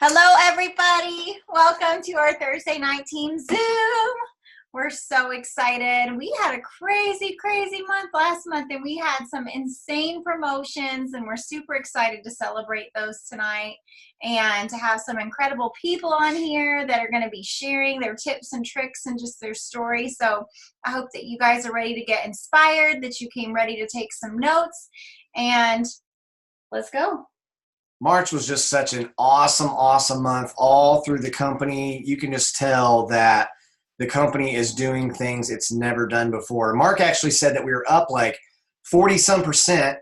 Hello, everybody. Welcome to our Thursday night team Zoom. We're so excited. We had a crazy month last month, and we had some insane promotions, and we're super excited to celebrate those tonight and to have some incredible people on here that are going to be sharing their tips and tricks and just their story. So I hope that you guys are ready to get inspired, that you came ready to take some notes, and let's go. March was just such an awesome month all through the company. You can just tell that the company is doing things it's never done before. Mark actually said that we were up like 40-some%,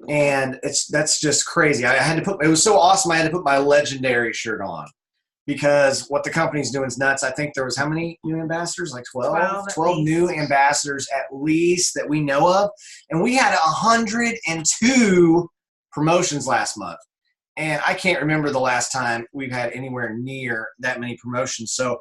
and that's just crazy. It was so awesome I had to put my legendary shirt on because what the company's doing is nuts. I think there was how many new ambassadors? Like 12 new ambassadors at least that we know of. And we had 102 promotions last month. And I can't remember the last time we've had anywhere near that many promotions. So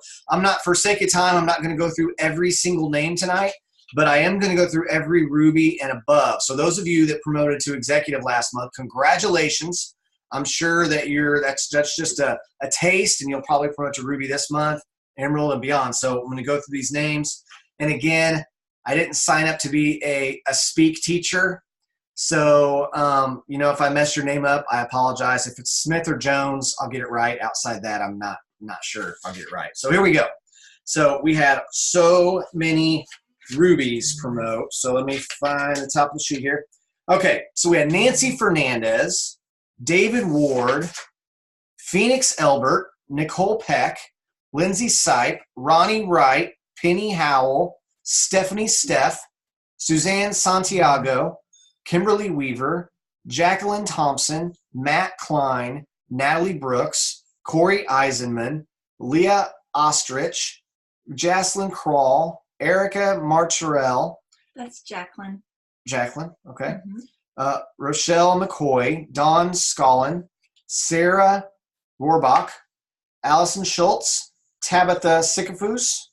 for sake of time, I'm not going to go through every single name tonight, but I am going to go through every Ruby and above. So those of you that promoted to executive last month, congratulations. I'm sure that that's just a taste, and you'll probably promote to Ruby this month, Emerald and beyond. So I'm going to go through these names. And again, I didn't sign up to be a speak teacher. So, if I mess your name up, I apologize. If it's Smith or Jones, I'll get it right. Outside that, I'm not sure if I'll get it right. So here we go. So we had so many Rubies promote. So let me find the top of the sheet here. Okay, so we had Nancy Fernandez, David Ward, Phoenix Elbert, Nicole Peck, Lindsay Sipe, Ronnie Wright, Penny Howell, Stephanie Steff, Suzanne Santiago, Kimberly Weaver, Jacqueline Thompson, Matt Klein, Natalie Brooks, Corey Eisenman, Leah Ostrich, Jaslyn Crawl, Erica Marcharell. That's Jacqueline. Jacqueline, okay. Mm-hmm. Rochelle McCoy, Dawn Scollin, Sarah Rohrbach, Allison Schultz, Tabitha Sycophus,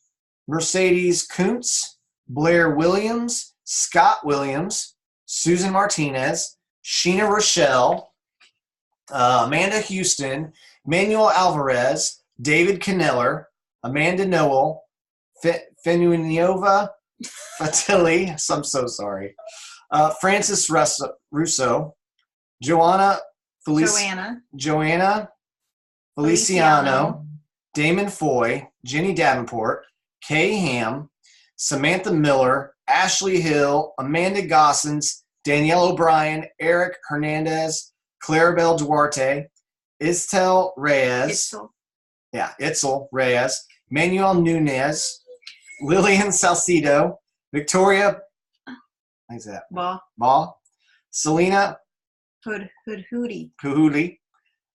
Mercedes Kuntz, Blair Williams, Scott Williams, Susan Martinez, Sheena Rochelle, Amanda Houston, Manuel Alvarez, David Kneller, Amanda Noel, Fenuinova Fatilli, I'm so sorry, Francis Russo, Joanna Feliciano, Damon Foy, Jenny Davenport, Kay Ham, Samantha Miller, Ashley Hill, Amanda Gossens, Danielle O'Brien, Eric Hernandez, Clarabelle Duarte, Itzel Reyes, Manuel Nunez, Lillian Salcido, Victoria, Selena Kahudi,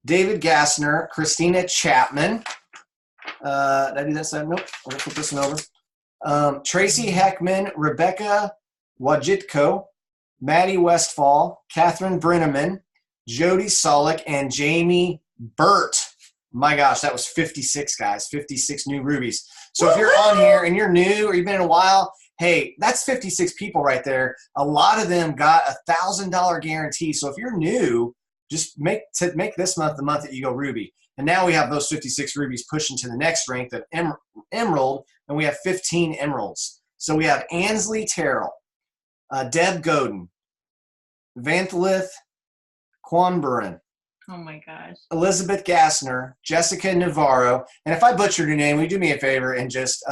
David Gassner, Christina Chapman. Did I do that side? Nope. I'm going to put this one over. Tracy Heckman, Rebecca Wajitko, Maddie Westfall, Catherine Brenneman, Jody Solik, and Jamie Burt. My gosh, that was 56, guys. 56 new Rubies. So if you're on here and you're new or you've been in a while, hey, that's 56 people right there. A lot of them got a $1,000 guarantee. So if you're new, just make this month the month that you go Ruby. And now we have those 56 Rubies pushing to the next rank of Emerald, and we have 15 Emeralds. So we have Ansley Terrell, Deb Godin, Vanthalith Quanburin. Oh my gosh. Elizabeth Gassner, Jessica Navarro. And if I butchered your name, will you do me a favor and just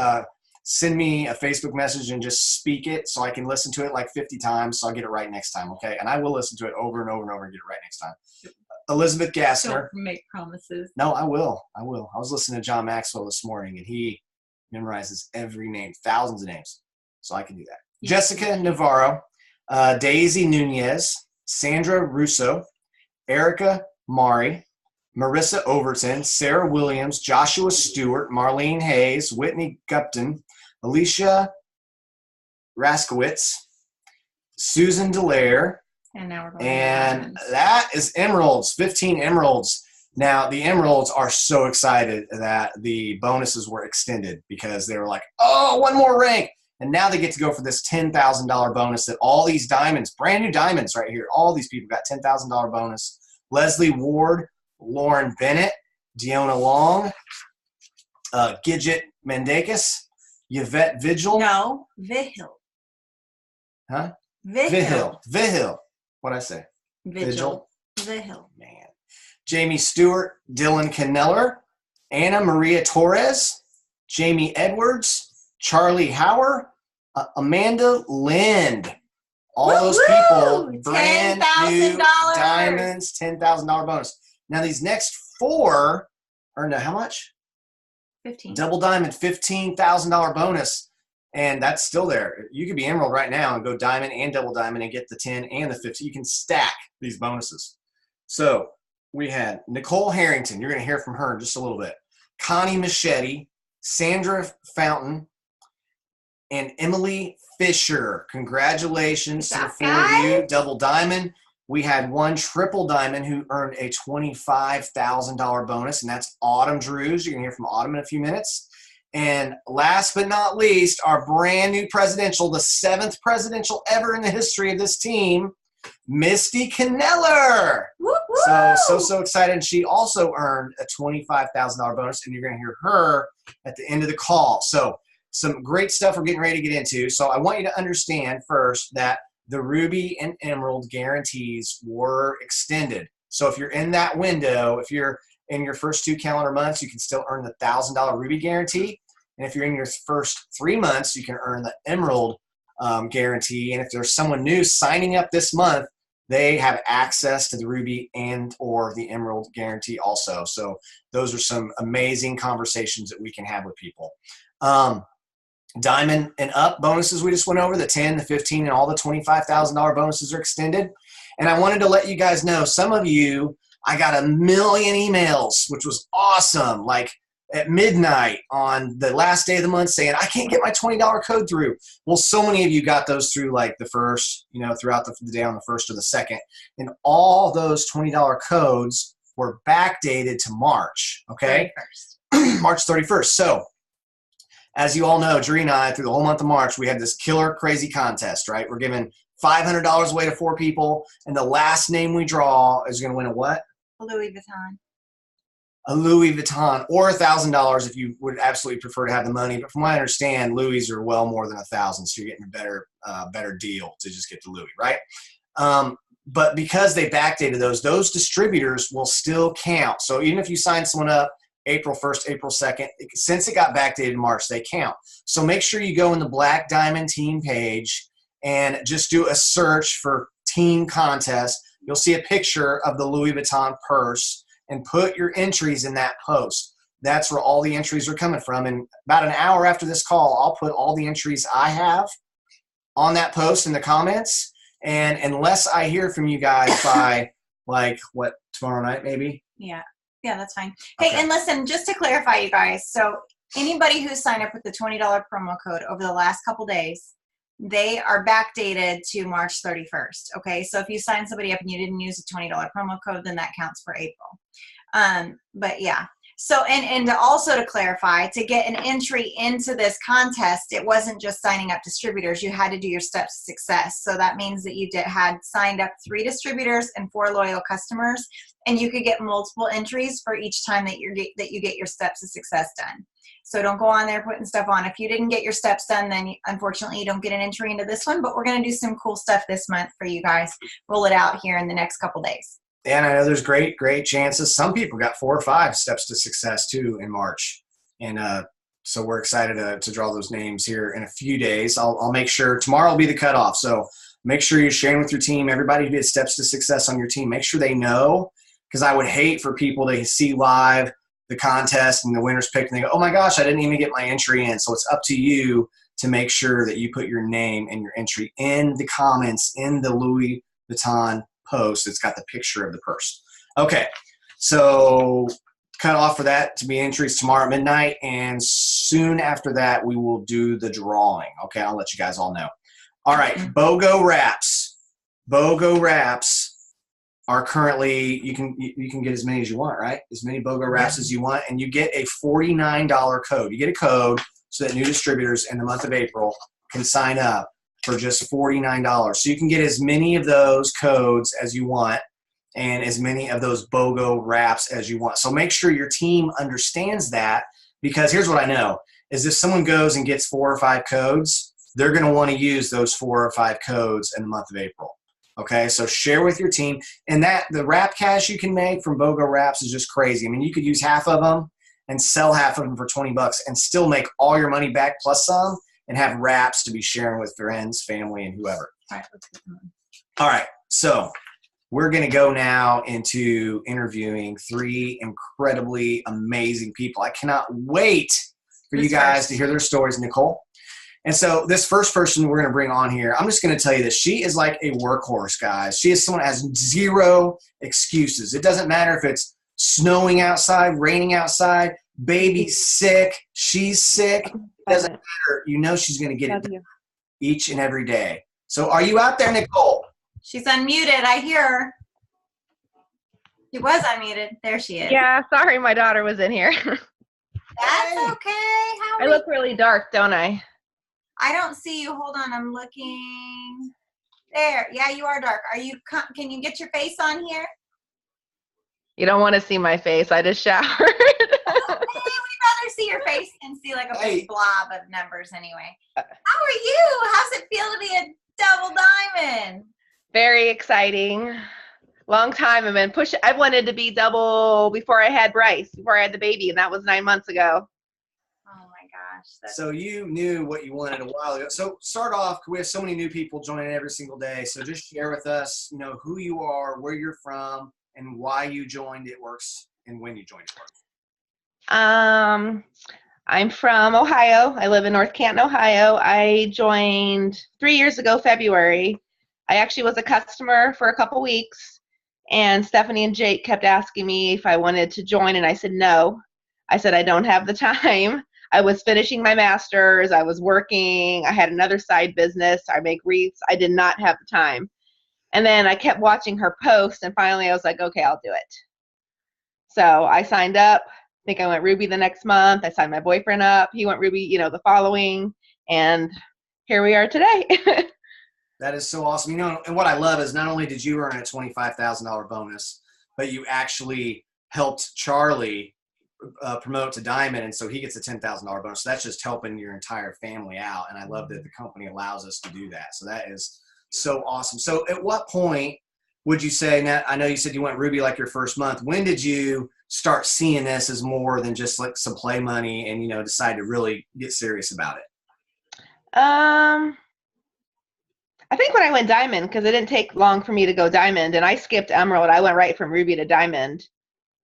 send me a Facebook message and just speak it so I can listen to it like 50 times so I'll get it right next time, okay? And I will listen to it over and over and over and get it right next time. Elizabeth Gassner. Don't make promises. No, I will. I was listening to John Maxwell this morning, and he memorizes every name, thousands of names. So I can do that. Yeah. Jessica Navarro, Daisy Nunez, Sandra Russo, Erica Mari, Marissa Overton, Sarah Williams, Joshua Stewart, Marlene Hayes, Whitney Gupton, Alicia Raskowitz, Susan Delaire, and that is Emeralds, 15 Emeralds. Now, the Emeralds are so excited that the bonuses were extended because they were like, oh, one more rank. And now they get to go for this $10,000 bonus that all these diamonds, brand new diamonds right here, all these people got $10,000 bonus. Leslie Ward, Lauren Bennett, Deona Long, Gidget Mendakis, Yvette Vigil. No, Vihil. Huh? Vihil. Vihil. What'd I say? Vigil. Vihil. Man. Jamie Stewart, Dylan Kneller, Anna Maria Torres, Jamie Edwards, Charlie Hauer, Amanda Lind. All those people, brand new diamonds, $10,000 bonus. Now these next 4 earned how much? 15. Double diamond, $15,000 bonus. And that's still there. You could be emerald right now and go diamond and double diamond and get the 10 and the 50. You can stack these bonuses. So we had Nikole Harrington. You're going to hear from her in just a little bit. Connie Machete, Sandra Fountain, and Emily Fisher. Congratulations to the 4 of you. Double diamond. We had 1 triple diamond who earned a $25,000 bonus, and that's Autumn Drews. You're going to hear from Autumn in a few minutes. And last but not least, our brand new presidential, the 7th presidential ever in the history of this team, Misty Kneller. So excited. And she also earned a $25,000 bonus, and you're going to hear her at the end of the call. So some great stuff we're getting ready to get into. So I want you to understand first that the Ruby and Emerald guarantees were extended. So if you're in that window, if you're in your first 2 calendar months, you can still earn the $1,000 Ruby guarantee. And if you're in your first 3 months, you can earn the Emerald guarantee. And if there's someone new signing up this month, they have access to the Ruby and or the Emerald guarantee also. So those are some amazing conversations that we can have with people. Diamond and up bonuses we just went over, the 10, the 15, and all the $25,000 bonuses are extended. And I wanted to let you guys know, some of you, I got 1 million emails, which was awesome, like at midnight on the last day of the month saying, I can't get my $20 code through. Well, so many of you got those through like the first, throughout the day on the 1st or the 2nd. And all those $20 codes were backdated to March, okay? 31st. March 31st. So as you all know, Dree and I, through the whole month of March, we had this killer crazy contest, right? We're giving $500 away to 4 people, and the last name we draw is going to win a what? A Louis Vuitton. A Louis Vuitton, or $1,000 if you would absolutely prefer to have the money. But from what I understand, Louis are well more than 1,000, so you're getting a better deal to just get the Louis, right? But because they backdated those distributors will still count. So even if you sign someone up April 1st, April 2nd, since it got backdated in March, they count. So make sure you go in the Black Diamond team page and just do a search for team contest. You'll see a picture of the Louis Vuitton purse and put your entries in that post. That's where all the entries are coming from. And about an hour after this call, I'll put all the entries I have on that post in the comments. And unless I hear from you guys by tomorrow night maybe? Yeah, that's fine. Hey, and listen, just to clarify, you guys, so anybody who signed up with the $20 promo code over the last couple days, they are backdated to March 31st, okay? So if you sign somebody up and you didn't use a $20 promo code, then that counts for April. But yeah, so, and also to clarify, to get an entry into this contest, it wasn't just signing up distributors. You had to do your steps to success. So that means that you had signed up 3 distributors and 4 loyal customers, and you could get multiple entries for each time that you get your steps to success done. So don't go on there putting stuff on. If you didn't get your steps done, then unfortunately you don't get an entry into this one, but we're going to do some cool stuff this month for you guys. Roll it out here in the next couple days. And I know there's great chances. Some people got 4 or 5 steps to success too in March. And so we're excited to draw those names here in a few days. I'll make sure tomorrow will be the cutoff. So make sure you're sharing with your team. Everybody who did steps to success on your team, make sure they know, because I would hate for people to see live the contest and the winner's picked and they go, oh my gosh, I didn't even get my entry in. So it's up to you to make sure that you put your name and your entry in the comments in the Louis Vuitton post. It's got the picture of the purse. Okay, so cut off for that to be entries tomorrow at midnight, and soon after that we will do the drawing. Okay, I'll let you guys all know. All right, BOGO wraps. BOGO wraps are currently, you can get as many as you want, right? As many BOGO wraps as you want, and you get a $49 code. You get a code so that new distributors in the month of April can sign up for just $49. So you can get as many of those codes as you want. and as many of those BOGO wraps as you want. So make sure your team understands that, because here's what I know is if someone goes and gets 4 or 5 codes, they're going to want to use those 4 or 5 codes in the month of April. Okay, so share with your team. And that the wrap cash you can make from BOGO wraps is just crazy. I mean, you could use half of them and sell half of them for $20 and still make all your money back plus some, and have wraps to be sharing with friends, family, and whoever. All right, so we're going to go now into interviewing 3 incredibly amazing people. I cannot wait for you guys to hear their stories, Nikole. And so this first person we're going to bring on here, I'm just going to tell you this. She is like a workhorse, guys. She is someone that has 0 excuses. It doesn't matter if it's snowing outside, raining outside, baby's sick, she's sick. It doesn't matter. You know she's going to get it done each and every day. So are you out there, Nikole? She's unmuted. I hear her. She was unmuted. There she is. Yeah, sorry, my daughter was in here. That's okay. I look really dark, don't I? I don't see you. Hold on. I'm looking. There. Yeah, you are dark. Are you? Can you get your face on here? You don't want to see my face. I just showered. Okay, we'd rather see your face and see like a big blob of numbers anyway. How are you? How's it feel to be a double diamond? Very exciting. Long time. I've wanted to be double before I had Bryce, before I had the baby, and that was 9 months ago. Oh my gosh. So you knew what you wanted a while ago. So start off, we have so many new people joining every single day. So just share with us, who you are, where you're from, and why you joined It Works, and when you joined It Works. I'm from Ohio. I live in North Canton, Ohio. I joined 3 years ago, February. I actually was a customer for a couple weeks, and Stephanie and Jake kept asking me if I wanted to join, and I said no. I said I don't have the time. I was finishing my master's. I was working. I had another side business. I make wreaths. I did not have the time. And then I kept watching her post, and finally I was like, okay, I'll do it. So I signed up. I think I went Ruby the next month. I signed my boyfriend up. He went Ruby, the following, and here we are today. That is so awesome. And what I love is not only did you earn a $25,000 bonus, but you actually helped Charlie promote to Diamond, and so he gets a $10,000 bonus. So that's just helping your entire family out, and I love that the company allows us to do that. So that is so awesome. So at what point would you say, now I know you said you went Ruby like your first month, when did you start seeing this as more than just like some play money and, decide to really get serious about it? I think when I went Diamond, because it didn't take long for me to go Diamond, and I skipped Emerald. I went right from Ruby to Diamond.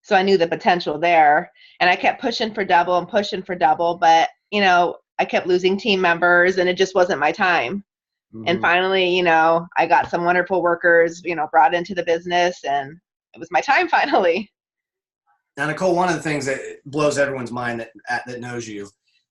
So I knew the potential there. And I kept pushing for double and pushing for double, but, I kept losing team members, and it just wasn't my time. Mm-hmm. And finally, I got some wonderful workers, brought into the business, and it was my time finally. Now, Nikole, one of the things that blows everyone's mind that knows you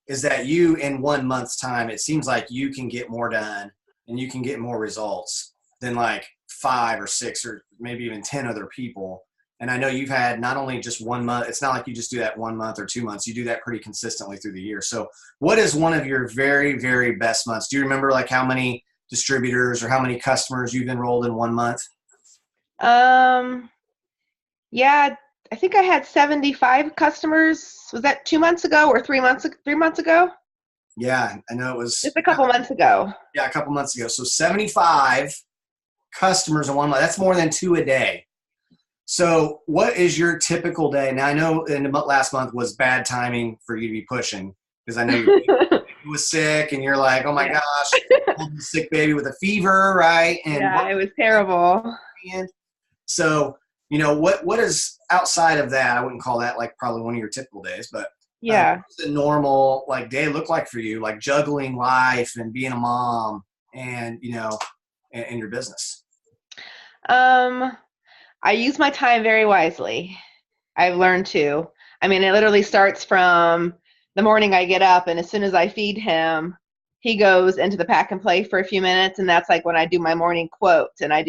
is that you, in 1 month's time, it seems like you can get more done and you can get more results than like 5 or 6 or maybe even 10 other people. And I know you've had not only just 1 month, it's not like you just do that 1 month or 2 months. You do that pretty consistently through the year. So what is one of your very, very best months? Do you remember like how many distributors or how many customers you've enrolled in 1 month? Yeah, I think I had 75 customers. Was that 2 months ago or 3 months ago? Yeah, I know it was just a couple months ago. Yeah, a couple months ago. So 75 customers in 1 month. That's more than 2 a day. So what is your typical day? Now, I know in the last month was bad timing for you to be pushing, because I know you was sick and you're like, oh my gosh, sick baby with a fever, right? And it was terrible. So, what is outside of that? I wouldn't call that like probably one of your typical days, but what does a normal like day look like for you? Like juggling life and being a mom and, and your business. I use my time very wisely. I've learned to. It literally starts from the morning I get up, and as soon as I feed him, he goes into the pack and play for a few minutes, and that's like when I do my morning quotes, and I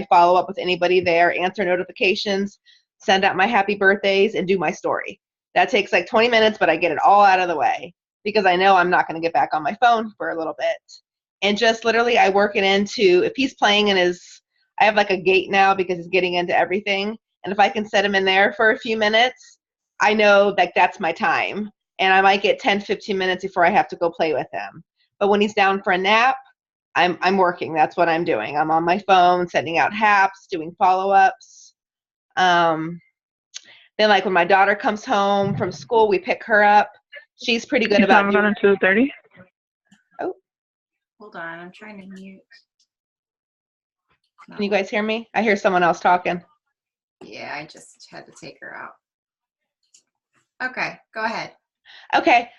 follow up with anybody there, answer notifications, send out my happy birthdays, and do my story. That takes like 20 minutes, but I get it all out of the way because I know I'm not going to get back on my phone for a little bit. And just literally I work it into, if he's playing in his I have like a gate now because he's getting into everything. And if I can set him in there for a few minutes, I know like that's my time. And I might get 10, 15 minutes before I have to go play with him. But when he's down for a nap, I'm working. That's what I'm doing. I'm on my phone, sending out haps, doing follow-ups. Then like when my daughter comes home from school, we pick her up. She's pretty good about doing it. 2:30. Oh, Hold on, I'm trying to mute. can you guys hear me? I hear someone else talking. Yeah, I just had to take her out. Okay, go ahead. Okay.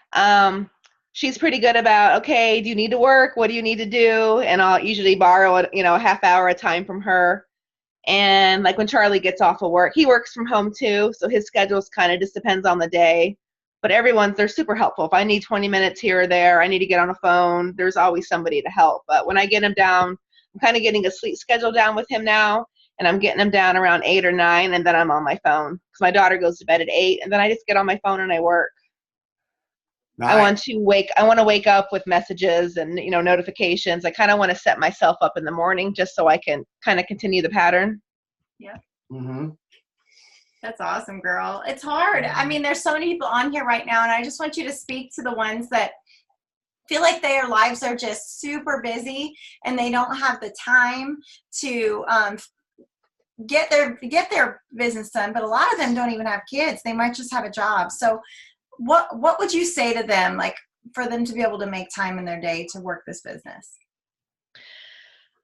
She's pretty good about, okay, do you need to work? What do you need to do? And I'll usually borrow a half hour at a time from her. And like when Charlie gets off of work, he works from home too, so his schedules kind of just depends on the day. But they're super helpful. If I need 20 minutes here or there, I need to get on a phone, there's always somebody to help. But when I get him down, I'm kind of getting a sleep schedule down with him now, and I'm getting him down around 8 or 9, and then I'm on my phone. Because my daughter goes to bed at 8, and then I just get on my phone and I work. Nice. I want to wake up with messages and notifications. I kind of want to set myself up in the morning just so I can kind of continue the pattern. Yeah. Mm-hmm. That's awesome, girl. It's hard. I mean, there's so many people on here right now, and I just want you to speak to the ones that feel like their lives are just super busy and they don't have the time to get their business done. But a lot of them don't even have kids. They might just have a job. So what would you say to them, like for them to be able to make time in their day to work this business?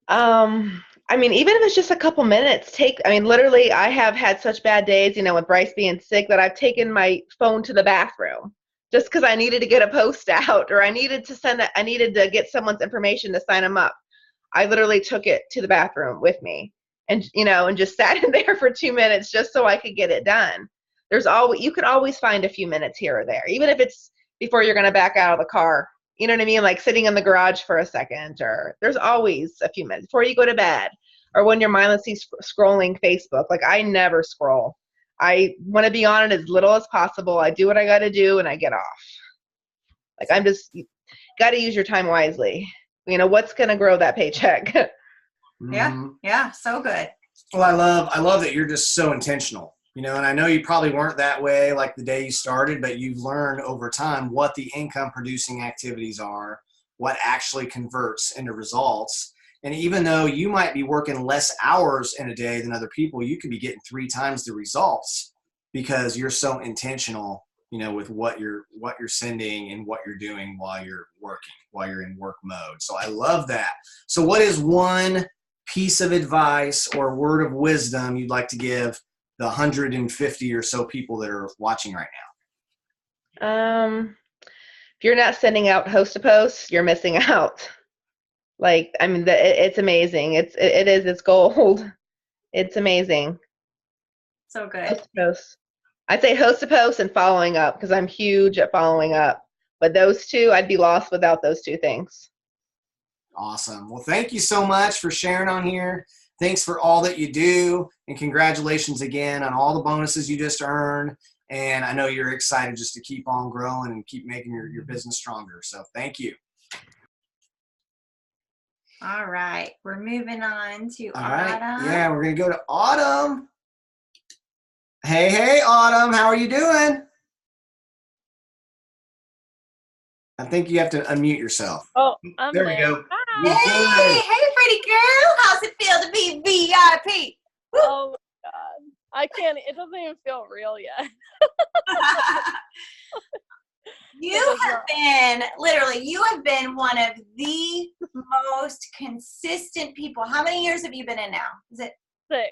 I mean, even if it's just a couple minutes, literally I have had such bad days, with Bryce being sick, that I've taken my phone to the bathroom just because I needed to get a post out, or I needed to get someone's information to sign them up. I literally took it to the bathroom with me and just sat in there for 2 minutes just so I could get it done. You could always find a few minutes here or there, even if it's before you're going to back out of the car. You know what I mean? Like sitting in the garage for a second, or there's always a few minutes before you go to bed, or when you're mindlessly scrolling Facebook. Like I never scroll. I want to be on it as little as possible. I do what I got to do and I get off. Like you got to use your time wisely. What's going to grow that paycheck? Mm-hmm. Yeah, so good. Well, I love that you're just so intentional. And I know you probably weren't that way like the day you started, but you've learned over time what the income producing activities are, what actually converts into results. And even though you might be working less hours in a day than other people, you could be getting 3 times the results because you're so intentional, with what you're sending and what you're doing while you're working, while you're in work mode. So I love that. So what is one piece of advice or word of wisdom you'd like to give the 150 or so people that are watching right now? If you're not sending out host to posts, you're missing out. Like, I mean, it's amazing. It's gold. It's amazing. So good. Host to posts. I'd say host to posts and following up, because I'm huge at following up. But those two, I'd be lost without those 2 things. Awesome. Well, thank you so much for sharing on here. Thanks for all that you do, and congratulations again on all the bonuses you just earned. And I know you're excited just to keep on growing and keep making your business stronger. So thank you. All right. We're moving on to All Autumn. right. Yeah, we're going to go to Autumn. Hey, Autumn. How are you doing? I think you have to unmute yourself. Oh, I'm There we go. Hey, pretty girl. How's it feel to be VIP? Oh my god. I can't, it doesn't even feel real yet. You have been one of the most consistent people. How many years have you been in now? Is it 6?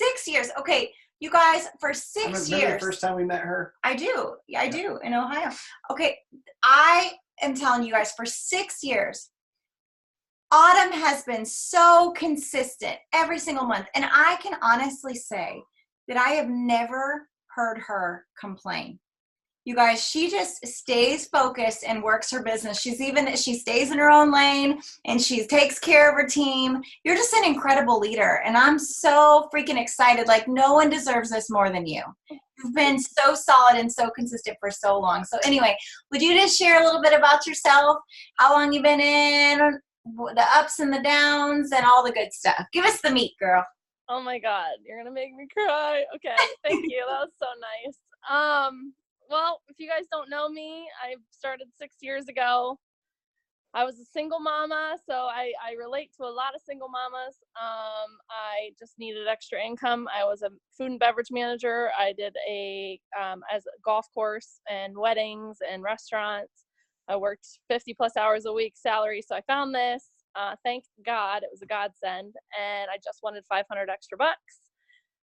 6 years? Okay, you guys, for 6 Remember years. the first time we met her? I do. Yeah, I do, in Ohio. Okay, I am telling you guys, for 6 years, Autumn has been so consistent every single month. And I can honestly say that I have never heard her complain. You guys, she just stays focused and works her business. She stays in her own lane and she takes care of her team. You're just an incredible leader. And I'm so freaking excited. Like, no one deserves this more than you. You've been so solid and so consistent for so long. So anyway, would you just share a little bit about yourself? How long you've been in the ups and the downs and all the good stuff. Give us the meat, girl. Oh my God, you're gonna make me cry. Okay, thank you. That was so nice. Well, if you guys don't know me, I started 6 years ago. I was a single mama, so I relate to a lot of single mamas. I just needed extra income. I was a food and beverage manager. I did as a golf course and weddings and restaurants. I worked 50 plus hours a week salary. So I found this. Thank God, it was a godsend, and I just wanted 500 extra bucks.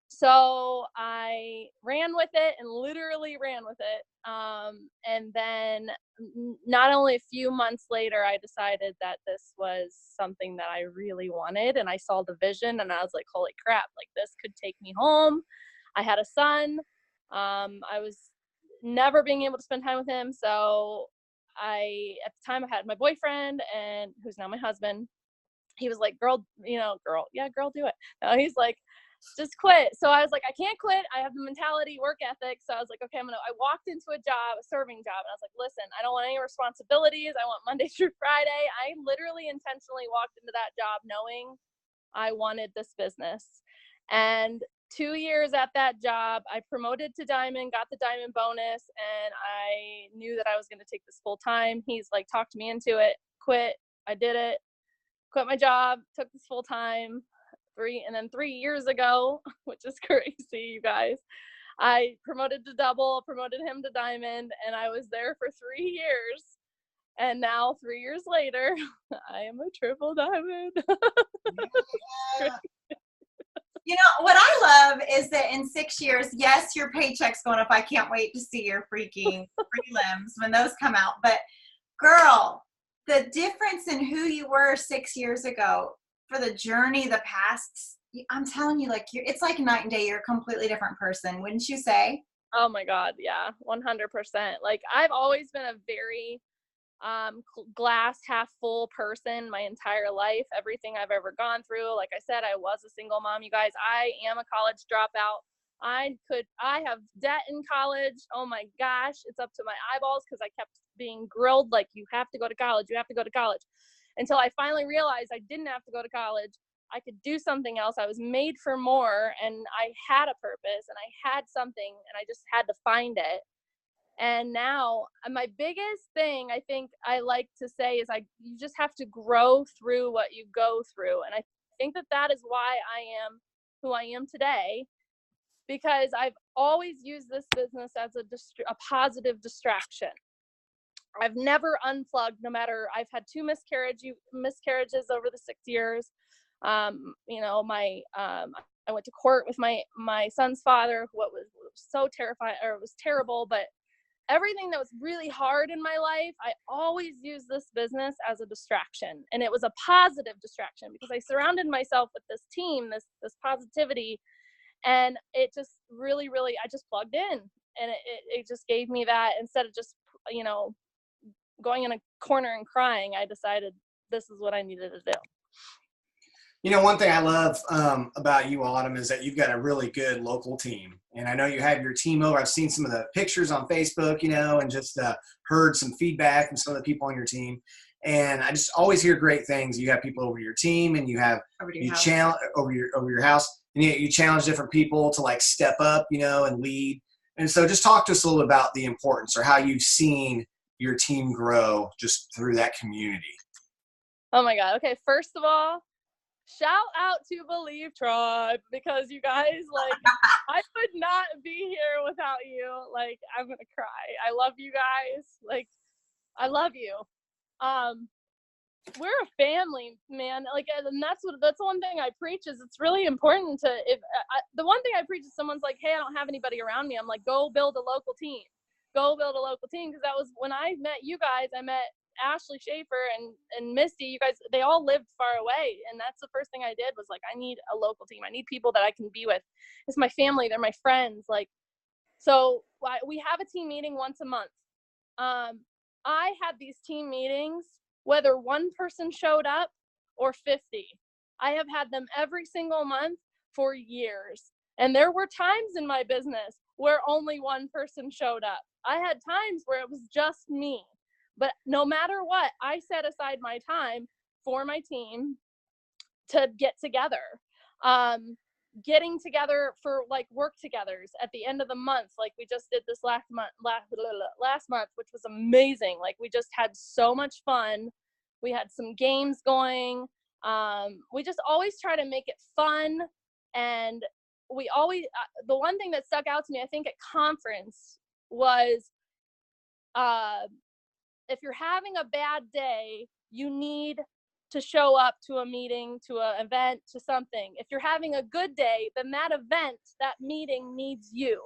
So I ran with it and literally ran with it. And then not only a few months later, I decided that this was something that I really wanted. And I saw the vision and I was like, holy crap, like this could take me home. I had a son. I was never being able to spend time with him. So at the time I had my boyfriend, and who's now my husband. He was like, girl, yeah, girl, do it. No, he's like, just quit. So I was like, I can't quit. I have the mentality, work ethic. So I was like, okay, I walked into a serving job, and I was like, listen, I don't want any responsibilities. I want Monday through Friday. I literally intentionally walked into that job knowing I wanted this business. And 2 years at that job, I promoted to diamond, got the diamond bonus, and I knew that I was going to take this full time. He's like, talked me into it, quit. I did it, quit my job, took this full time. 3 years ago, which is crazy, you guys, I promoted to double, promoted him to diamond, and I was there for 3 years. And now 3 years later, I am a triple diamond. Yeah. You know, what I love is that in 6 years, yes, your paycheck's going up. I can't wait to see your freaking prelims when those come out. But girl, the difference in who you were 6 years ago, for the journey, the past, I'm telling you, like, it's like night and day. You're a completely different person, wouldn't you say? Oh my God, yeah, 100%. Like, I've always been a very glass half full person my entire life. Everything I've ever gone through, like I said, I was a single mom, you guys. I am a college dropout. I have debt in college. Oh my gosh, it's up to my eyeballs because I kept being grilled like, you have to go to college, you have to go to college. Until I finally realized I didn't have to go to college. I could do something else. I was made for more, and I had a purpose, and I had something, and I just had to find it. And now my biggest thing I think I like to say is you just have to grow through what you go through. And I think that is why I am who I am today, because I've always used this business as a positive distraction. I've never unplugged, no matter, I've had 2 miscarriages over the 6 years. I went to court with my son's father, what was so terrifying, or it was terrible, but everything that was really hard in my life, I always used this business as a distraction. And it was a positive distraction because I surrounded myself with this team, this positivity. And it just really, really, I just plugged in, and it just gave me that. Instead of just, going in a corner and crying, I decided this is what I needed to do. You know, one thing I love about you, Autumn, is that you've got a really good local team. And I know you have your team over. I've seen some of the pictures on Facebook, and just heard some feedback from some of the people on your team. And I just always hear great things. You have people over your team, and you have challenge over your house, and you challenge different people to like step up, and lead. And so just talk to us a little about the importance, or how you've seen your team grow just through that community. Oh my God. Okay. First of all, shout out to Believe Tribe, because you guys, like, I would not be here without you. Like, I'm going to cry. I love you guys. Like, I love you. We're a family, man. Like, and that's one thing I preach is it's really important to, the one thing I preach is someone's like, hey, I don't have anybody around me. I'm like, go build a local team. Go build a local team. Because that was when I met you guys. I met Ashley Schaefer and Misty. You guys, they all lived far away. And that's the first thing I did was like, I need a local team. I need people that I can be with. It's my family. They're my friends. Like, so we have a team meeting once a month. I had these team meetings, whether one person showed up or 50. I have had them every single month for years. And there were times in my business where only one person showed up. I had times where it was just me. But no matter what, I set aside my time for my team to get together. Getting together for like work togethers at the end of the month. Like we just did this last month, which was amazing. Like we just had so much fun. We had some games going. We just always try to make it fun. And we always, the one thing that stuck out to me, I think at conference was, if you're having a bad day, you need to show up to a meeting, to an event, to something. If you're having a good day, then that event, that meeting needs you.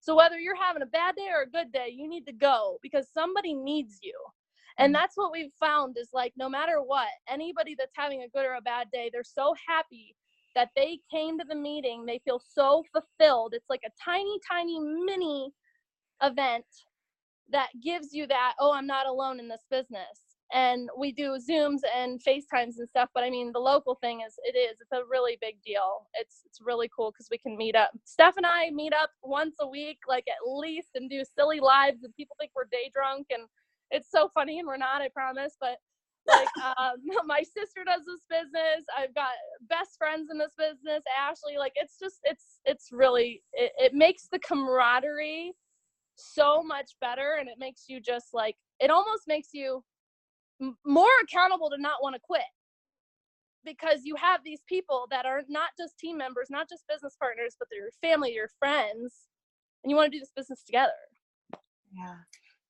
So whether you're having a bad day or a good day, you need to go because somebody needs you. And that's what we've found is like, no matter what, anybody that's having a good or a bad day, they're so happy that they came to the meeting. They feel so fulfilled. It's like a tiny, tiny mini event that gives you that, oh, I'm not alone in this business. And we do Zooms and FaceTimes and stuff, but I mean, the local thing it's a really big deal. It's really cool because we can meet up. Steph and I meet up once a week, like at least, and do silly lives, and people think we're day drunk, and it's so funny, and we're not, I promise. But like, my sister does this business. I've got best friends in this business, Ashley. Like, it's just, it's really, it makes the camaraderie so much better, and it makes you just like, it almost makes you more accountable to not want to quit because you have these people that are not just team members, not just business partners, but they're your family, your friends, and you want to do this business together.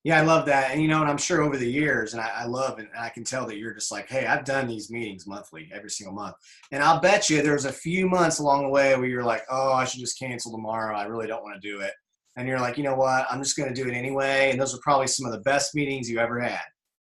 Yeah, I love that. And, you know, and I'm sure over the years, and I love it, and I can tell that you're just like, hey, I've done these meetings monthly, every single month. And I'll bet you there's a few months along the way where you're like, oh, I should just cancel tomorrow. I really don't want to do it. And you're like, you know what? I'm just going to do it anyway. And those are probably some of the best meetings you ever had.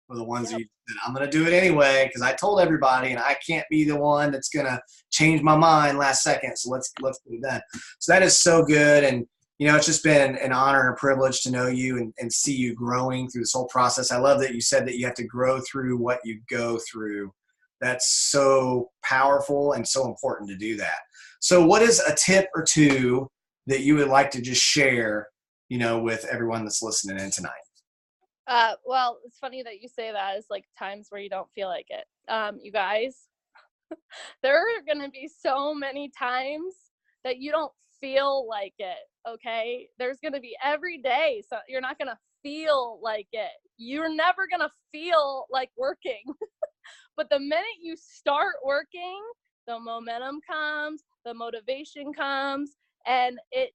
Or the ones that you said, I'm going to do it anyway because I told everybody, and I can't be the one that's going to change my mind last second. So let's get it done. So that is so good. And, you know, it's just been an honor and a privilege to know you and see you growing through this whole process. I love that you said that you have to grow through what you go through. That's so powerful and so important to do that. So what is a tip or two that you would like to just share, you know, with everyone that's listening in tonight? Well, it's funny that you say that. It's like times where you don't feel like it. You guys, there are going to be so many times that you don't feel like it. Okay. There's going to be every day. So you're not going to feel like it. You're never going to feel like working, but the minute you start working, the momentum comes, the motivation comes, and it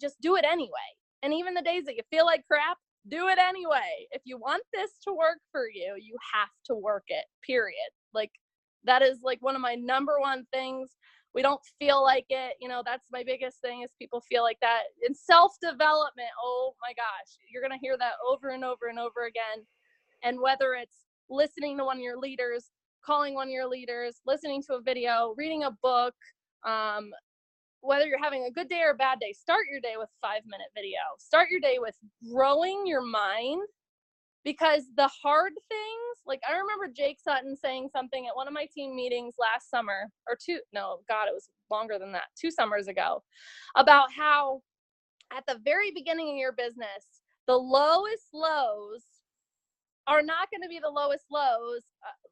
just do it anyway. And even the days that you feel like crap, do it anyway. If you want this to work for you, you have to work it, period. Like, that is like one of my number one things. We don't feel like it. You know, that's my biggest thing is people feel like that. In self-development, oh my gosh, you're going to hear that over and over and over again. And whether it's listening to one of your leaders, calling one of your leaders, listening to a video, reading a book, whether you're having a good day or a bad day, start your day with a 5-minute video. Start your day with growing your mind, because the hard things, like I remember Jake Sutton saying something at one of my team meetings last summer, it was longer than that, 2 summers ago, about how at the very beginning of your business, the lowest lows are not going to be the lowest lows.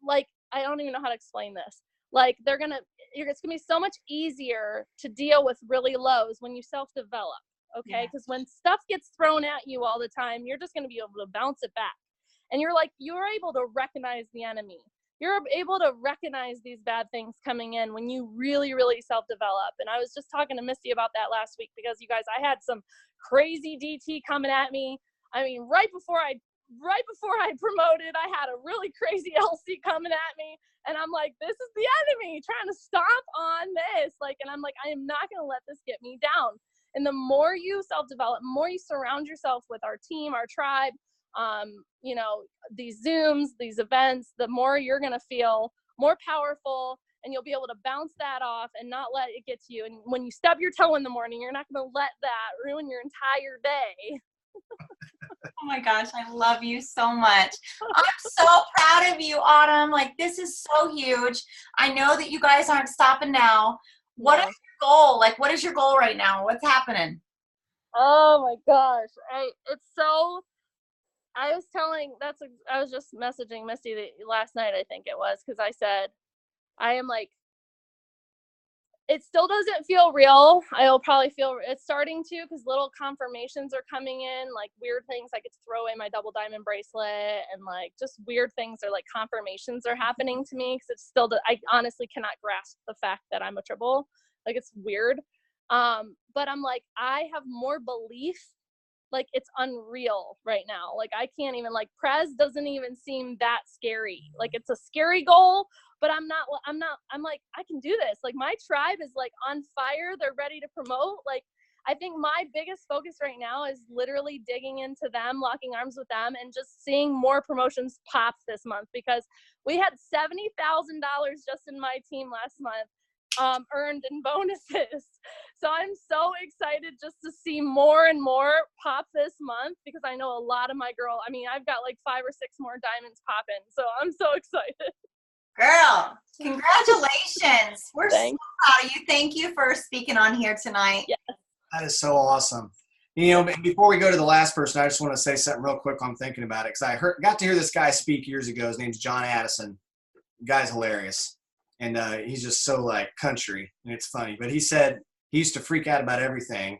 Like, I don't even know how to explain this. Like, it's going to be so much easier to deal with really lows when you self-develop, okay? Because when stuff gets thrown at you all the time, you're just going to be able to bounce it back. And you're able to recognize the enemy. You're able to recognize these bad things coming in when you really, really self-develop. And I was just talking to Misty about that last week because, you guys, I had some crazy DT coming at me. I mean, right before I promoted, I had a really crazy LC coming at me. And I'm like, this is the enemy trying to stomp on this. Like, and I'm like, I am not going to let this get me down. And the more you self-develop, the more you surround yourself with our team, our tribe, you know, these Zooms, these events, the more you're going to feel more powerful, and you'll be able to bounce that off and not let it get to you. And when you stub your toe in the morning, you're not going to let that ruin your entire day. Oh my gosh, I love you so much. I'm so proud of you, Autumn. Like, this is so huge. I know that you guys aren't stopping now. What is your goal? Like, what is your goal right now? What's happening? Oh my gosh. I was just messaging Misty last night, I think it was, because I said, I am like, it still doesn't feel real. I'll probably feel it's starting to, because little confirmations are coming in, like weird things. I get to throw away my double diamond bracelet, and like just weird things are like confirmations are happening to me, because it's still, I honestly cannot grasp the fact that I'm a triple. Like, it's weird. But I'm like, I have more belief. Like, it's unreal right now. Like, I can't even, like, Prez doesn't even seem that scary. Like, it's a scary goal, but I'm like, I can do this. Like, my tribe is like on fire. They're ready to promote. Like, I think my biggest focus right now is literally digging into them, locking arms with them, and just seeing more promotions pop this month, because we had $70,000 just in my team last month. Earned in bonuses. So I'm so excited just to see more and more pop this month, because I know a lot of my I've got like 5 or 6 more diamonds popping. So I'm so excited. Girl, congratulations. We're Thanks. so proud of you. Thank you for speaking on here tonight. Yes. That is so awesome. You know, before we go to the last person, I just want to say something real quick while I'm thinking about it, because I got to hear this guy speak years ago. His name's John Addison. The guy's hilarious. And he's just so like country, and it's funny. But he said he used to freak out about everything.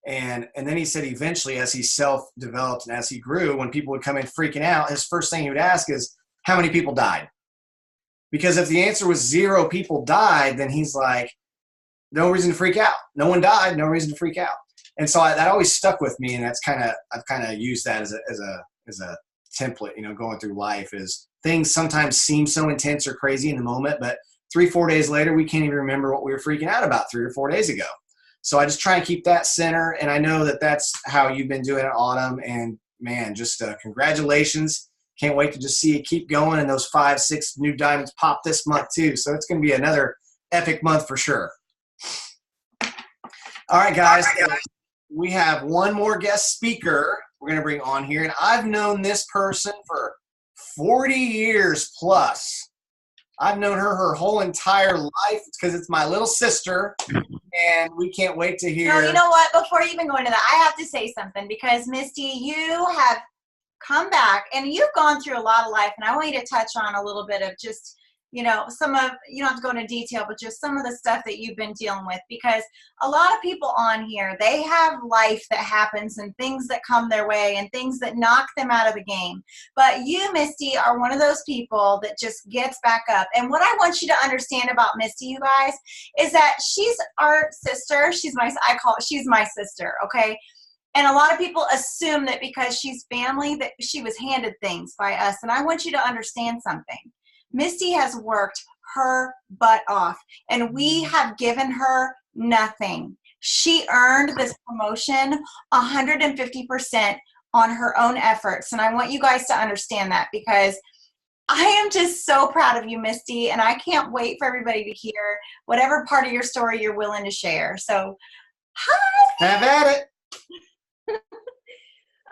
And then he said eventually, as he self-developed and as he grew, when people would come in freaking out, his first thing he would ask is, how many people died? Because if the answer was 0 people died, then he's like, no reason to freak out. No one died, no reason to freak out. And so that always stuck with me, and I've kind of used that as a template, you know, going through life. Is things sometimes seem so intense or crazy in the moment, but 3-4 days later, we can't even remember what we were freaking out about 3 or 4 days ago. So I just try and keep that center, and I know that that's how you've been doing it, Autumn. And man, just congratulations. Can't wait to just see it keep going, and those 5-6 new diamonds pop this month too. So it's going to be another epic month for sure. All right, guys. We have one more guest speaker we're going to bring on here, and I've known this person for 40 years plus. I've known her whole entire life. It's because it's my little sister, and we can't wait to hear. No, you know what? Before you even go into that, I have to say something, because Misty, you have come back and you've gone through a lot of life, and I want you to touch on a little bit of just, you know, you don't have to go into detail, but just some of the stuff that you've been dealing with, because a lot of people on here, they have life that happens and things that come their way and things that knock them out of the game. But you, Misty, are one of those people that just gets back up. And what I want you to understand about Misty, you guys, is that she's our sister. She's my sister, okay? And a lot of people assume that because she's family that she was handed things by us. And I want you to understand something. Misty has worked her butt off, and we have given her nothing. She earned this promotion 150% on her own efforts, and I want you guys to understand that, because I am just so proud of you, Misty, and I can't wait for everybody to hear whatever part of your story you're willing to share. So, hi! Have at it.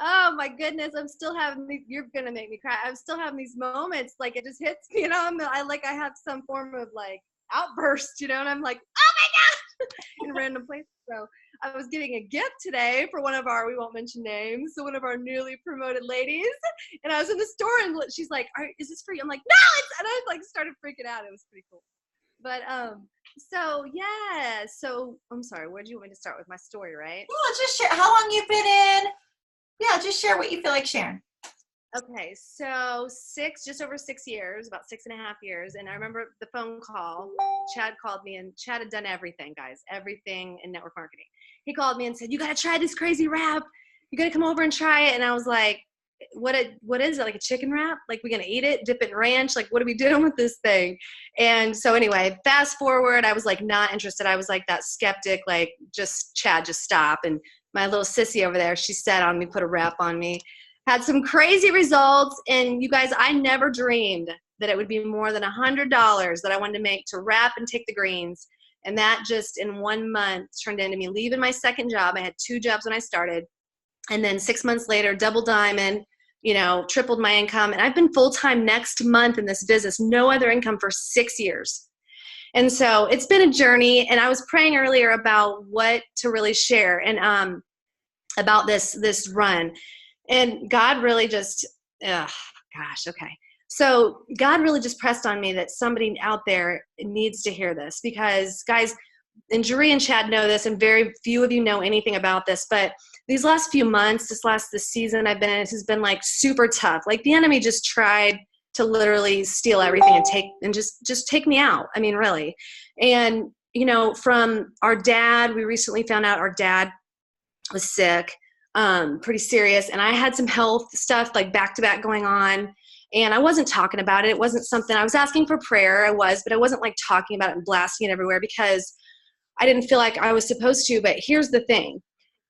Oh my goodness, I'm still having these, you're gonna make me cry. I'm still having these moments, like it just hits me, you know, I have some form of like outburst, you know, and I'm like, oh my God, in random places. So I was getting a gift today for one of our, we won't mention names, so one of our newly promoted ladies, and I was in the store and she's like, is this for you? I'm like, no, and I like started freaking out. It was pretty cool. But so yeah, so I'm sorry, where do you want me to start with my story, right? Well, just share how long you've been in. Yeah, just share what you feel like sharing. Okay, so just over 6 years, about 6.5 years. And I remember the phone call. Chad called me, and Chad had done everything, guys, everything in network marketing. He called me and said, you got to try this crazy wrap. You got to come over and try it. And I was like, what is it, like a chicken wrap? Like, we going to eat it, dip it in ranch? Like, what are we doing with this thing? And so anyway, fast forward, I was like not interested. I was like that skeptic, like, just Chad, just stop. And my little sissy over there, she sat on me, put a wrap on me, had some crazy results. And you guys, I never dreamed that it would be more than $100 that I wanted to make to wrap and take the greens. And that just in 1 month turned into me leaving my second job. I had 2 jobs when I started. And then 6 months later, double diamond, you know, tripled my income. And I've been full-time next month in this business, no other income for 6 years. And so it's been a journey, and I was praying earlier about what to really share and about this run. And God really just, okay. So God really just pressed on me that somebody out there needs to hear this, because guys, and Jerry and Chad know this, and very few of you know anything about this, but these last few months, this season I've been in, it has been like super tough. Like the enemy just tried to literally steal everything and just take me out. I mean, really. And, you know, from our dad, we recently found out our dad was sick, pretty serious. And I had some health stuff like back to back going on. And I wasn't talking about it. It wasn't something I was asking for prayer. But I wasn't like talking about it and blasting it everywhere, because I didn't feel like I was supposed to. But here's the thing,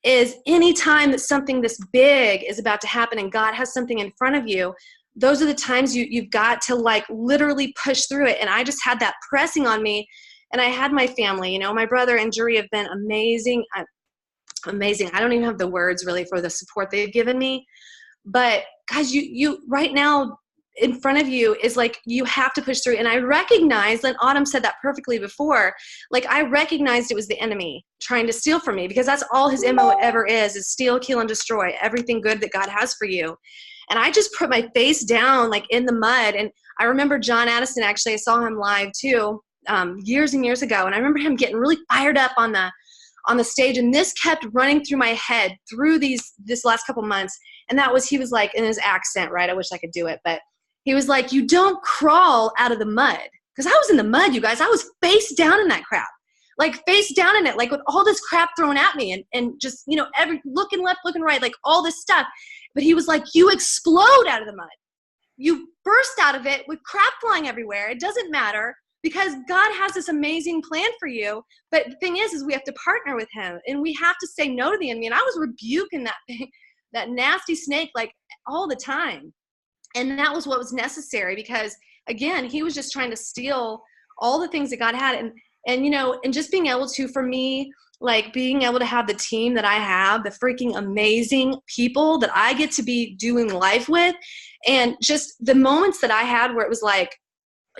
is anytime that something this big is about to happen and God has something in front of you, those are the times you've got to like literally push through it. And I just had that pressing on me. And I had my family, you know, my brother and Jerry have been amazing. Amazing. I don't even have the words really for the support they've given me. But guys, you right now in front of you is like, you have to push through. And I recognize that Autumn said that perfectly before. Like I recognized it was the enemy trying to steal from me, because that's all his MO ever is steal, kill, and destroy everything good that God has for you. And I just put my face down like in the mud. And I remember John Addison, actually, I saw him live too, years and years ago. And I remember him getting really fired up on the stage. And this kept running through my head through this last couple months. And that was, he was like, in his accent, right? I wish I could do it. But he was like, you don't crawl out of the mud. Because I was in the mud, you guys. I was face down in that crap. Like face down in it, like with all this crap thrown at me and just, you know, looking left, looking right, like all this stuff. But he was like, you explode out of the mud. You burst out of it with crap flying everywhere. It doesn't matter, because God has this amazing plan for you. But the thing is we have to partner with him, and we have to say no to the enemy. And I was rebuking that thing, that nasty snake, like all the time. And that was what was necessary, because again, he was just trying to steal all the things that God had. And, you know, and just being able to, for me, like being able to have the team that I have, the freaking amazing people that I get to be doing life with, and just the moments that I had where it was like,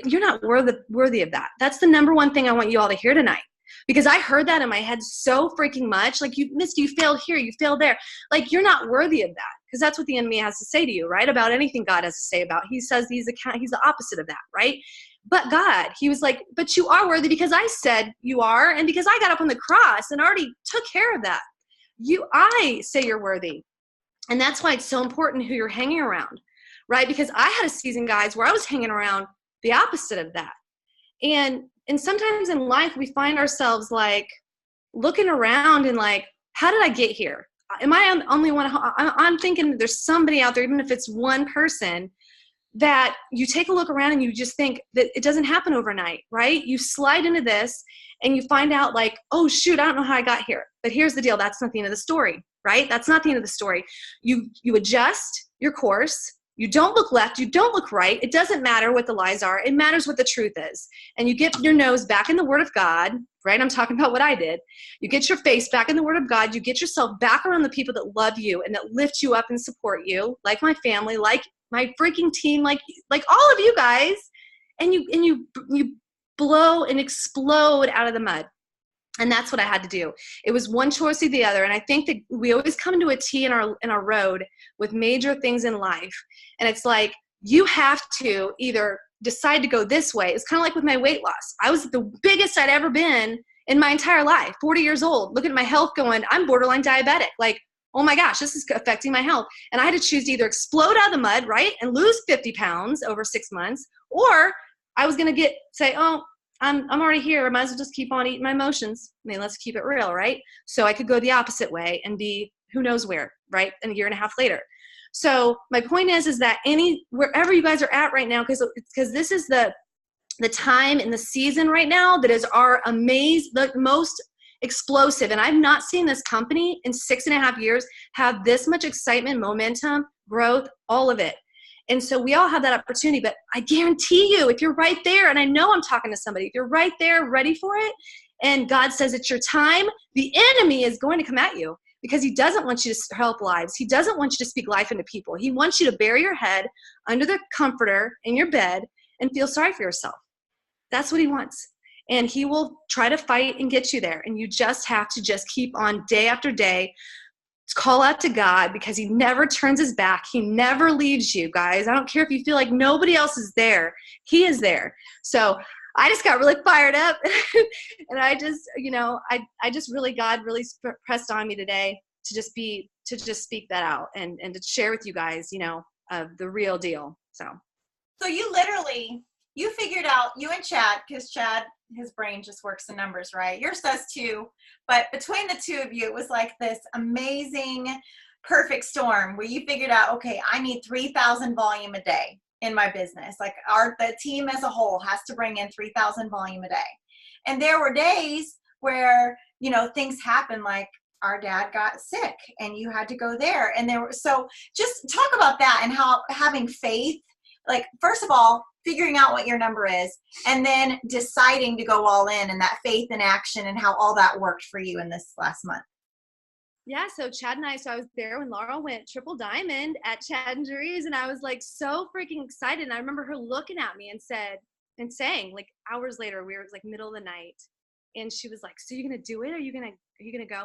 you're not worthy of that. That's the number one thing I want you all to hear tonight. Because I heard that in my head so freaking much. Like, Misty, you failed here, you failed there. Like, you're not worthy of that. Because that's what the enemy has to say to you, right? About anything God has to say about. He says he's the opposite of that, right? But God, he was like, but you are worthy because I said you are, and because I got up on the cross and already took care of that. I say you're worthy. And that's why it's so important who you're hanging around, right? Because I had a season, guys, where I was hanging around the opposite of that. And sometimes in life, we find ourselves like looking around and like, how did I get here? Am I the only one? I'm thinking there's somebody out there, even if it's one person, that you take a look around and you just think that it doesn't happen overnight, right? You slide into this and you find out like, oh shoot, I don't know how I got here. But here's the deal. That's not the end of the story, right? That's not the end of the story. You adjust your course. You don't look left. You don't look right. It doesn't matter what the lies are. It matters what the truth is. And you get your nose back in the Word of God, right? I'm talking about what I did. You get your face back in the Word of God. You get yourself back around the people that love you and that lift you up and support you, like my family, like my freaking team, like all of you guys. And you blow and explode out of the mud. And that's what I had to do. It was one choice or the other. And I think that we always come to a T in our road with major things in life. And it's like, you have to either decide to go this way. It's kind of like with my weight loss. I was the biggest I'd ever been in my entire life, 40 years old, looking at my health going, I'm borderline diabetic. Like, oh my gosh, this is affecting my health. And I had to choose to either explode out of the mud, right? And lose 50 pounds over 6 months, or I was going to say, oh, I'm already here. I might as well just keep on eating my emotions. I mean, let's keep it real, right? So I could go the opposite way and be who knows where, right? And a year and a half later. So my point is that wherever you guys are at right now, because this is the time in the season right now that is the most explosive. And I've not seen this company in 6.5 years have this much excitement, momentum, growth, all of it. And so we all have that opportunity, but I guarantee you, if you're right there, and I know I'm talking to somebody, if you're right there ready for it, and God says it's your time, the enemy is going to come at you because he doesn't want you to help lives. He doesn't want you to speak life into people. He wants you to bury your head under the comforter in your bed and feel sorry for yourself. That's what he wants. And he will try to fight and get you there. And you just have to just keep on day after day, call out to God, because he never turns his back. He never leaves you, guys. I don't care if you feel like nobody else is there. He is there. So I just got really fired up. And I just, I just really, God really pressed on me today to just speak that out and to share with you guys, the real deal. So you figured out, you and Chad, because Chad, his brain just works in numbers, right? Yours does too. But between the two of you, it was like this amazing, perfect storm where you figured out, okay, I need 3,000 volume a day in my business. Like the team as a whole has to bring in 3,000 volume a day. And there were days where, things happen, like our dad got sick and you had to go there. And so just talk about that and how having faith, like, first of all, figuring out what your number is, and then deciding to go all in, and that faith in action, and how all that worked for you in this last month. Yeah, so Chad and I was there when Laura went triple diamond at Chad and Jerry's, and I was like so freaking excited. And I remember her looking at me and saying, like, hours later, we were like middle of the night, and she was like, "So you're gonna do it? Are you gonna go?"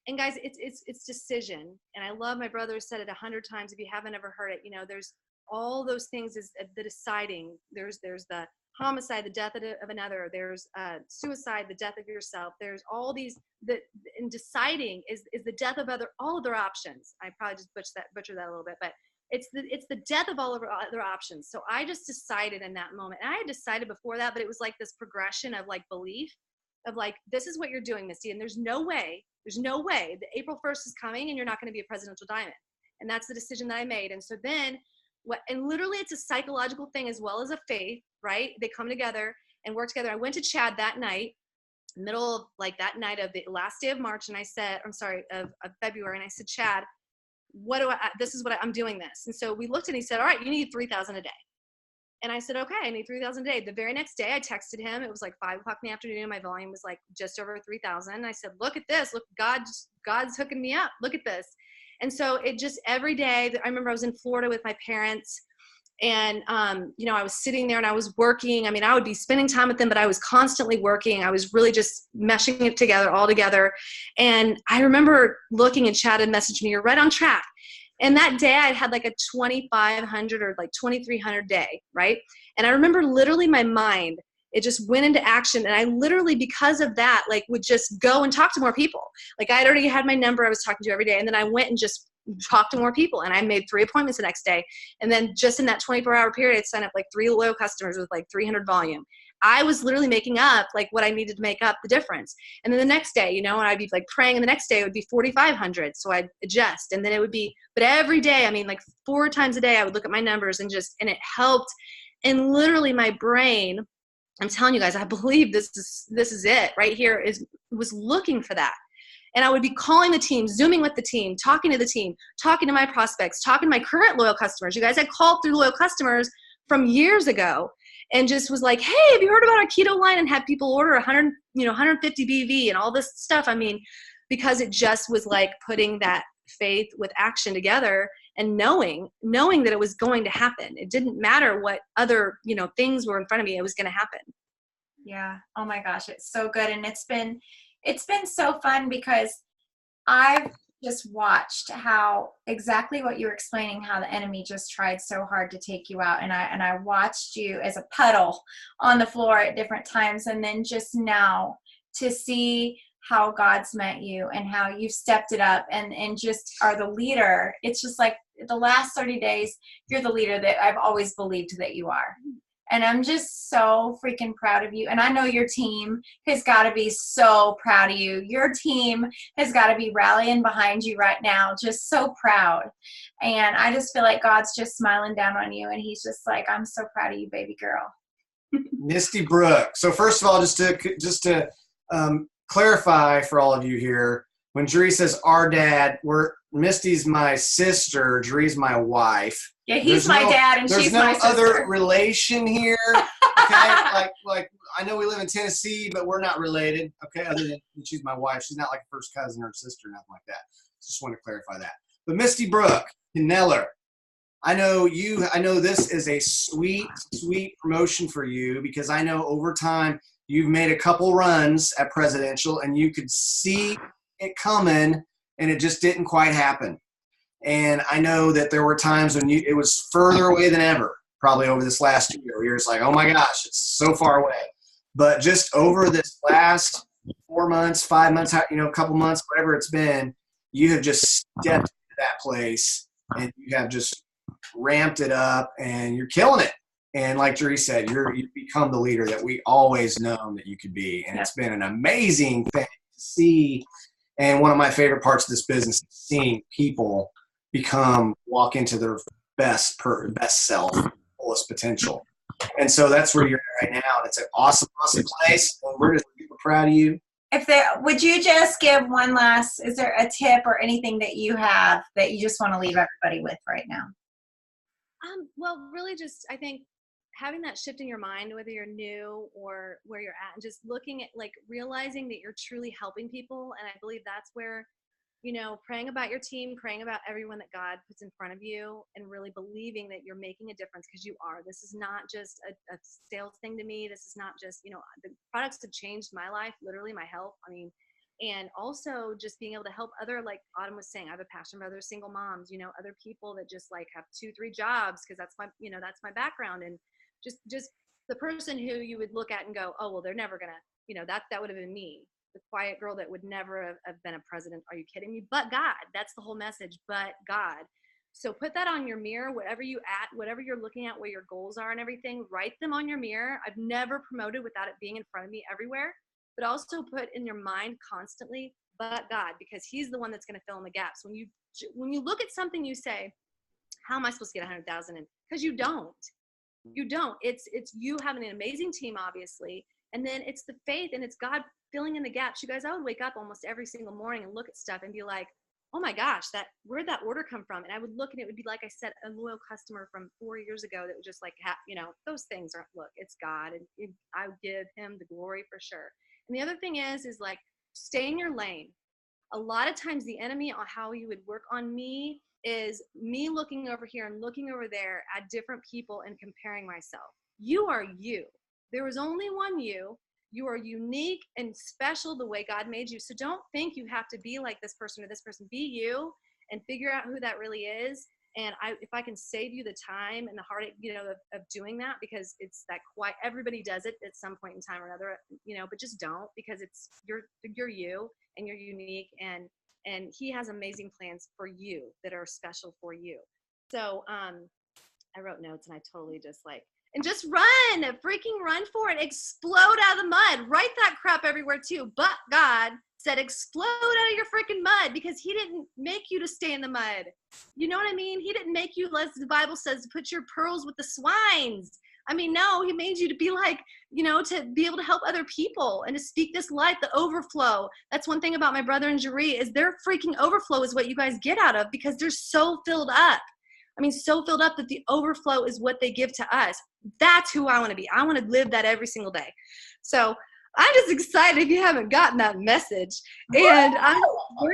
And guys, it's decision. And I love, my brother said it 100 times. If you haven't ever heard it, there's all those things is the deciding. There's the homicide, the death of another. There's suicide, the death of yourself. There's all these. In deciding is the death of all other options. I probably just butchered that a little bit, but it's the death of all of our other options. So I just decided in that moment, and I had decided before that, but it was like this progression of like belief of like, this is what you're doing, Misty, and there's no way that April 1st is coming and you're not going to be a presidential diamond. And that's the decision that I made. And so then and literally it's a psychological thing as well as a faith, right? They come together and work together. I went to Chad that night, middle of like that night of the last day of March. And I said, of February. And I said, Chad, this is what I'm doing this. And so we looked and he said, all right, you need 3,000 a day. And I said, okay, I need 3,000 a day. The very next day I texted him. It was like 5 o'clock in the afternoon. My volume was like just over 3,000. I said, look at this. Look, God's hooking me up. Look at this. And so it just every day, I remember I was in Florida with my parents, and, I was sitting there and I was working. I mean, I would be spending time with them, but I was constantly working. I was really just meshing it all together. And I remember looking, and Chad had messaged me, you're right on track. And that day I had like a 2,500 or like 2,300 day, right? And I remember literally my mind, it just went into action. And I literally, because of that, like would just go and talk to more people. Like I had already had my number I was talking to every day. And then I went and just talked to more people. And I made 3 appointments the next day. And then just in that 24-hour period, I'd sign up like 3 loyal customers with like 300 volume. I was literally making up like what I needed to make up the difference. And then the next day, and I'd be like praying, and the next day it would be 4,500. So I'd adjust. And then it would be, but every day, I mean, like 4 times a day, I would look at my numbers and it helped. And literally my brain, I'm telling you guys, I believe this is it right here, was looking for that. And I would be calling the team, Zooming with the team, talking to the team, talking to my prospects, talking to my current loyal customers. You guys, I called through loyal customers from years ago and just was like, hey, have you heard about our keto line? And had people order 100, 150 BV and all this stuff. I mean, because it just was like putting that faith with action together and knowing that it was going to happen. It didn't matter what other, things were in front of me. It was going to happen. Yeah. Oh my gosh. It's so good. And it's been so fun because I've just watched how exactly what you were explaining, how the enemy just tried so hard to take you out. And I watched you as a puddle on the floor at different times. And then just now to see how God's met you and how you've stepped it up and just are the leader. It's just like the last 30 days, you're the leader that I've always believed that you are. And I'm just so freaking proud of you. And I know your team has got to be so proud of you. Your team has got to be rallying behind you right now, just so proud. And I just feel like God's just smiling down on you. And he's just like, I'm so proud of you, baby girl. Misty Brooke. So first of all, just to clarify for all of you here, when Jerry says our dad, Misty's my sister, Jerry's my wife. Yeah, he's my dad and she's my sister. There's no other relation here. Okay, like I know we live in Tennessee, but we're not related. Okay, other than she's my wife, she's not like a first cousin or sister, nothing like that. Just want to clarify that. But Misty Brooke Kneller, I know this is a sweet, sweet promotion for you because I know over time you've made a couple runs at presidential and you could see it coming and it just didn't quite happen. And I know that there were times when it was further away than ever, probably over this last year, where you're just like, oh my gosh, it's so far away. But just over this last 4 months, 5 months, a couple months, whatever it's been, you have just stepped into that place and you have just ramped it up and you're killing it. And like Jerry said, you've become the leader that we always known that you could be. And it's been an amazing thing to see. And one of my favorite parts of this business is seeing people walk into their best self, fullest potential. And so that's where you're at right now. It's an awesome, awesome place. And we're just super proud of you. Would you just give is there a tip or anything that you have that you just want to leave everybody with right now? Well, really just, I think having that shift in your mind, whether you're new or where you're at, and just looking at realizing that you're truly helping people. And I believe that's where, praying about your team, praying about everyone that God puts in front of you, and really believing that you're making a difference, because you are. This is not just a sales thing to me. This is not just, the products have changed my life, literally my health. And also just being able to help other, like Autumn was saying, I have a passion for other single moms, other people that just have 2-3 jobs, because that's my background. And just the person who you would look at and go, oh, well, they're never gonna, that would have been me, the quiet girl that would never have been a president. Are you kidding me? But God, that's the whole message. But God. So put that on your mirror, whatever you're looking at, where your goals are and everything, write them on your mirror. I've never promoted without it being in front of me everywhere, but also put in your mind constantly, but God, because he's the one that's going to fill in the gaps. When you look at something, you say, how am I supposed to get 100,000 in? Because you don't. It's you having an amazing team, obviously. And then it's the faith, and it's God filling in the gaps. You guys, I would wake up almost every single morning and look at stuff and be like, oh my gosh, where'd that order come from? And I would look, and it would be, like I said, a loyal customer from 4 years ago that would just those things aren't, look, it's God. And I give him the glory for sure. And the other thing is stay in your lane. A lot of times the enemy on how he would work on me is me looking over here and looking over there at different people and comparing myself. You are you. There is only one you. You are unique and special the way God made you. So don't think you have to be like this person or this person. Be you and figure out who that really is. And if I can save you the time and the heartache, of doing that, because it's that quiet. Everybody does it at some point in time or another, but just don't, because you're you and you're unique, and he has amazing plans for you that are special for you. So I wrote notes and I totally just and just freaking run for it. Explode out of the mud. Write that crap everywhere too. But God said, explode out of your freaking mud, because he didn't make you to stay in the mud. You know what I mean? He didn't make you, as the Bible says, to put your pearls with the swines. No, he made you to be to be able to help other people and to speak this life, the overflow. That's one thing about my brother and Jeree, is their freaking overflow is what you guys get out of, because they're so filled up. So filled up that the overflow is what they give to us. That's who I want to be. I want to live that every single day. So I'm just excited if you haven't gotten that message. And we're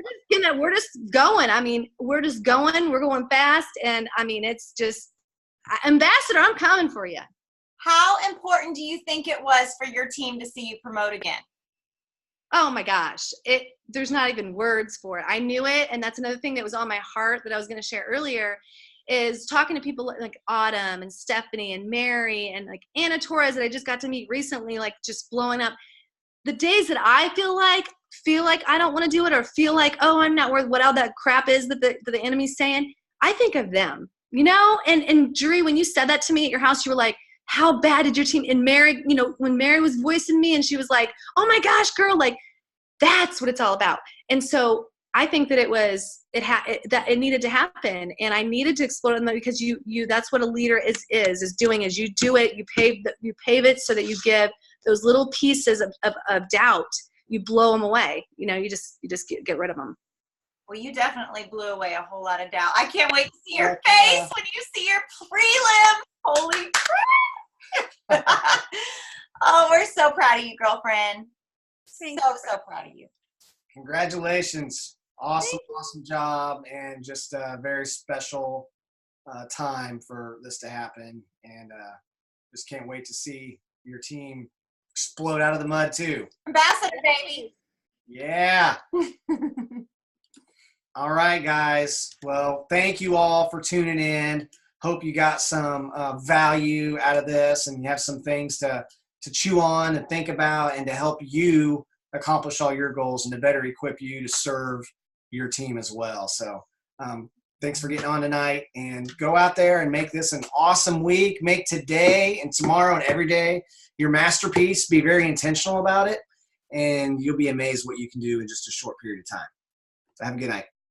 just going. We're just going. We're going fast. And it's just, Ambassador, I'm coming for you. How important do you think it was for your team to see you promote again? Oh my gosh. There's not even words for it. I knew it. And that's another thing that was on my heart that I was going to share earlier, is talking to people like Autumn and Stephanie and Mary and Anna Torres that I just got to meet recently, just blowing up. The days that I feel like I don't want to do it, or feel like, oh, I'm not worth what all that crap is that the enemy's saying, I think of them, and Jeree, when you said that to me at your house, you were like, how bad did your team? And Mary, when Mary was voicing me and she was like, oh my gosh, girl, that's what it's all about. And so I think that that it needed to happen, and I needed to explode on that, because that's what a leader is doing. Is you do it, you pave it so that you give those little pieces of doubt, you blow them away. You just get rid of them. Well, you definitely blew away a whole lot of doubt. I can't wait to see your face when you see your prelim. Holy crap! Oh, we're so proud of you, girlfriend. So proud of you. Congratulations. Awesome job, and just a very special time for this to happen. And just can't wait to see your team explode out of the mud too. Ambassador, baby. Yeah. All right, guys. Well, thank you all for tuning in. Hope you got some value out of this and you have some things to chew on and think about and to help you accomplish all your goals and to better equip you to serve your team as well. So thanks for getting on tonight, and go out there and make this an awesome week. Make today and tomorrow and every day your masterpiece. Be very intentional about it, and you'll be amazed what you can do in just a short period of time. So have a good night.